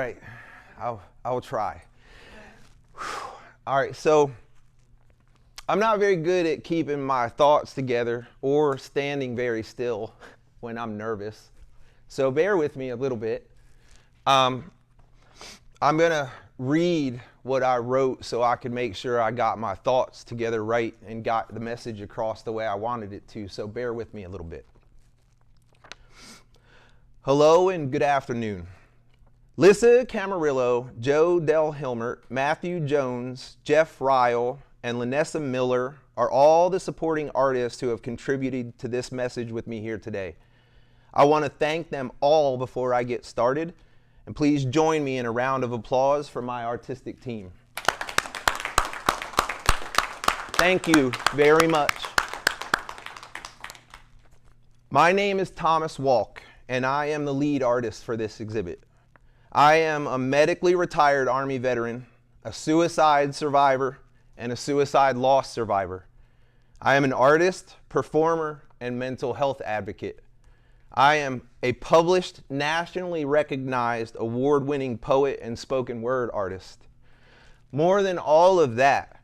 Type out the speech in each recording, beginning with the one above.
All right, I'll try. All right, so I'm not very good at keeping my thoughts together or standing very still when I'm nervous. So bear with me a little bit. I'm going to read what I wrote so I can make sure I got my thoughts together right and got the message across the way I wanted it to. So bear with me a little bit. Hello and good afternoon. Lissa Camarillo, Joe Del Hilmert, Matthew Jones, Jeff Ryle, and Lanessa Miller are all the supporting artists who have contributed to this message with me here today. I want to thank them all before I get started, and please join me in a round of applause for my artistic team. Thank you very much. My name is Thomas Walk, and I am the lead artist for this exhibit. I am a medically retired Army veteran, a suicide survivor, and a suicide loss survivor. I am an artist, performer, and mental health advocate. I am a published, nationally recognized, award-winning poet and spoken word artist. More than all of that,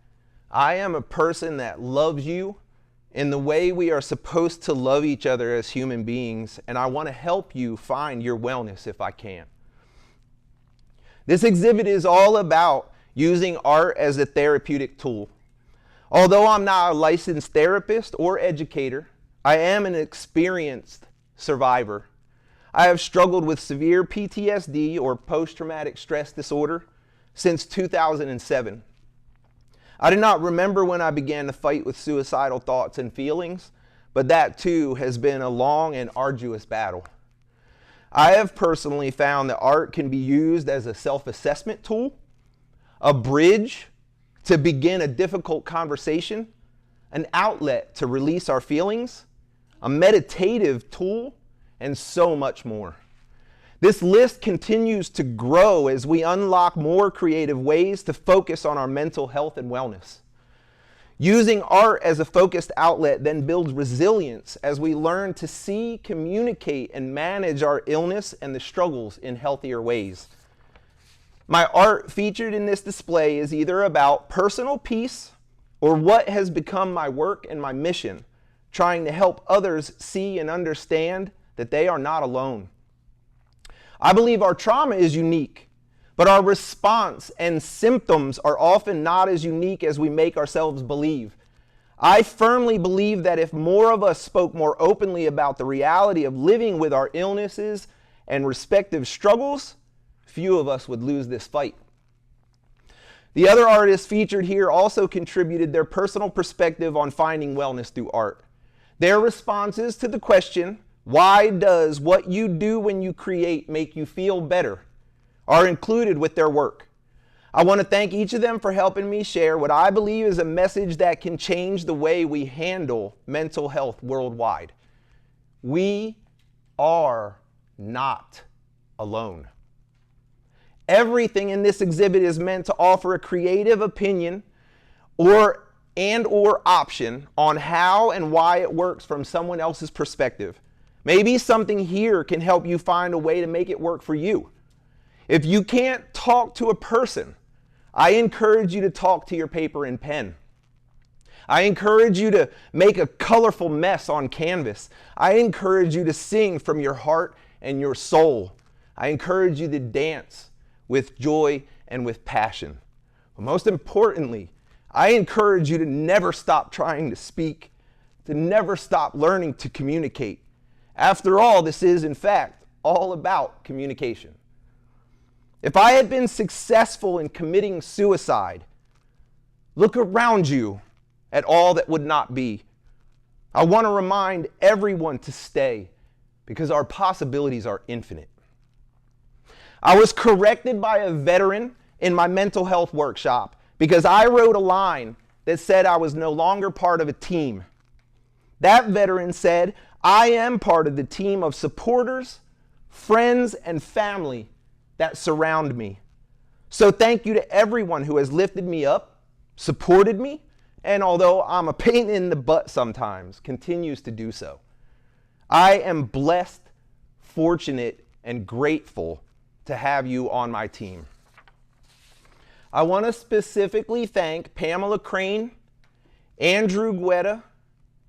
I am a person that loves you in the way we are supposed to love each other as human beings, and I want to help you find your wellness if I can. This exhibit is all about using art as a therapeutic tool. Although I'm not a licensed therapist or educator, I am an experienced survivor. I have struggled with severe PTSD or post-traumatic stress disorder since 2007. I do not remember when I began to fight with suicidal thoughts and feelings, but that too has been a long and arduous battle. I have personally found that art can be used as a self-assessment tool, a bridge to begin a difficult conversation, an outlet to release our feelings, a meditative tool, and so much more. This list continues to grow as we unlock more creative ways to focus on our mental health and wellness. Using art as a focused outlet then builds resilience as we learn to see, communicate, and manage our illness and the struggles in healthier ways. My art featured in this display is either about personal peace or what has become my work and my mission, trying to help others see and understand that they are not alone. I believe our trauma is unique, but our response and symptoms are often not as unique as we make ourselves believe. I firmly believe that if more of us spoke more openly about the reality of living with our illnesses and respective struggles, few of us would lose this fight. The other artists featured here also contributed their personal perspective on finding wellness through art. Their responses to the question, why does what you do when you create make you feel better, are included with their work. I want to thank each of them for helping me share what I believe is a message that can change the way we handle mental health worldwide. We are not alone. Everything in this exhibit is meant to offer a creative opinion or option on how and why it works from someone else's perspective. Maybe something here can help you find a way to make it work for you. If you can't talk to a person, I encourage you to talk to your paper and pen. I encourage you to make a colorful mess on canvas. I encourage you to sing from your heart and your soul. I encourage you to dance with joy and with passion. But most importantly, I encourage you to never stop trying to speak, to never stop learning to communicate. After all, this is, in fact, all about communication. If I had been successful in committing suicide, look around you at all that would not be. I want to remind everyone to stay because our possibilities are infinite. I was corrected by a veteran in my mental health workshop because I wrote a line that said I was no longer part of a team. That veteran said, I am part of the team of supporters, friends, and family that surround me. So thank you to everyone who has lifted me up, supported me, and although I'm a pain in the butt sometimes, continues to do so. I am blessed, fortunate, and grateful to have you on my team. I want to specifically thank Pamela Crane, Andrew Guetta,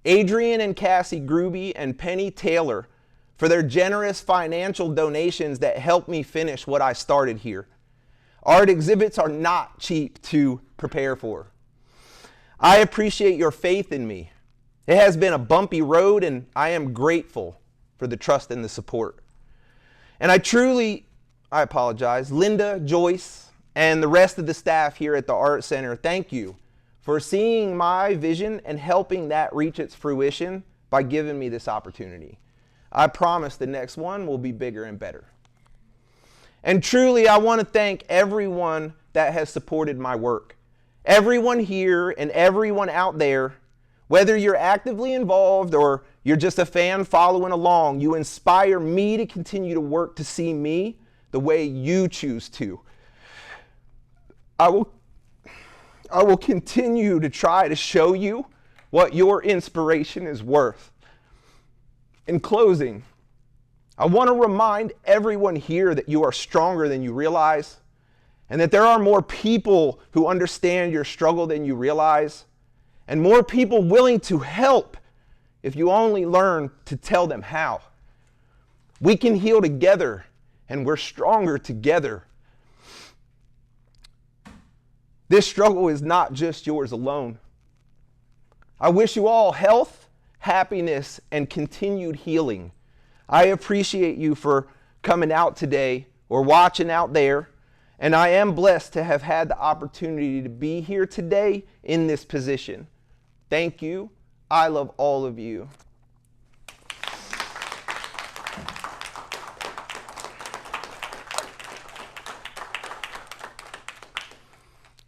Adrian and Cassie Gruby, and Penny Taylor for their generous financial donations that helped me finish what I started here. Art exhibits are not cheap to prepare for. I appreciate your faith in me. It has been a bumpy road, and I am grateful for the trust and the support. And I apologize, Linda, Joyce, and the rest of the staff here at the Art Center, thank you for seeing my vision and helping that reach its fruition by giving me this opportunity. I promise the next one will be bigger and better. And truly, I want to thank everyone that has supported my work. Everyone here and everyone out there, whether you're actively involved or you're just a fan following along, you inspire me to continue to work to see me the way you choose to. I will continue to try to show you what your inspiration is worth. In closing, I want to remind everyone here that you are stronger than you realize, and that there are more people who understand your struggle than you realize, and more people willing to help if you only learn to tell them how. We can heal together, and we're stronger together. This struggle is not just yours alone. I wish you all health, happiness, and continued healing. I appreciate you for coming out today or watching out there, and I am blessed to have had the opportunity to be here today in this position. Thank you. I love all of you.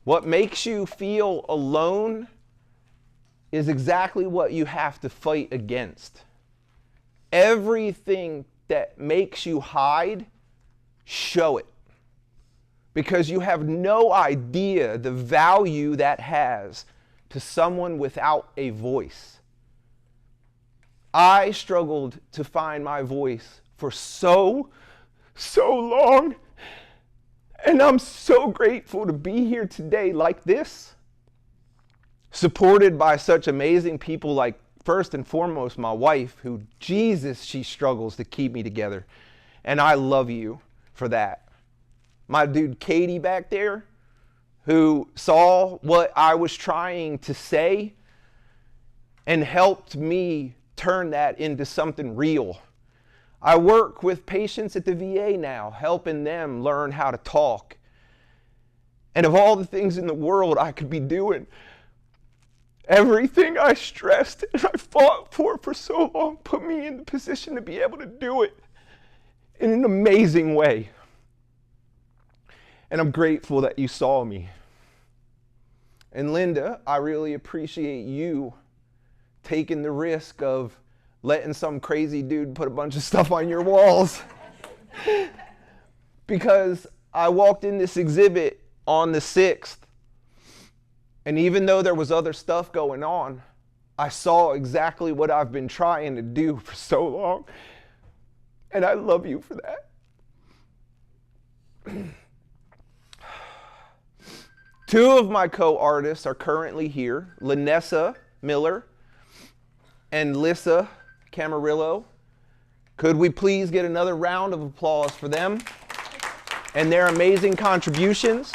What makes you feel alone is exactly what you have to fight against. Everything that makes you hide, show it. Because you have no idea the value that has to someone without a voice. I struggled to find my voice for so long. And I'm so grateful to be here today like this, supported by such amazing people like, first and foremost, my wife, who, Jesus, she struggles to keep me together. And I love you for that. My dude Katie back there, who saw what I was trying to say and helped me turn that into something real. I work with patients at the VA now, helping them learn how to talk. And of all the things in the world I could be doing, everything I stressed and I fought for so long put me in the position to be able to do it in an amazing way. And I'm grateful that you saw me. And Linda, I really appreciate you taking the risk of letting some crazy dude put a bunch of stuff on your walls. Because I walked in this exhibit on the 6th, and even though there was other stuff going on, I saw exactly what I've been trying to do for so long. And I love you for that. Two of my co-artists are currently here, Lanessa Miller and Lissa Camarillo. Could we please get another round of applause for them and their amazing contributions?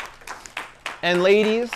And ladies,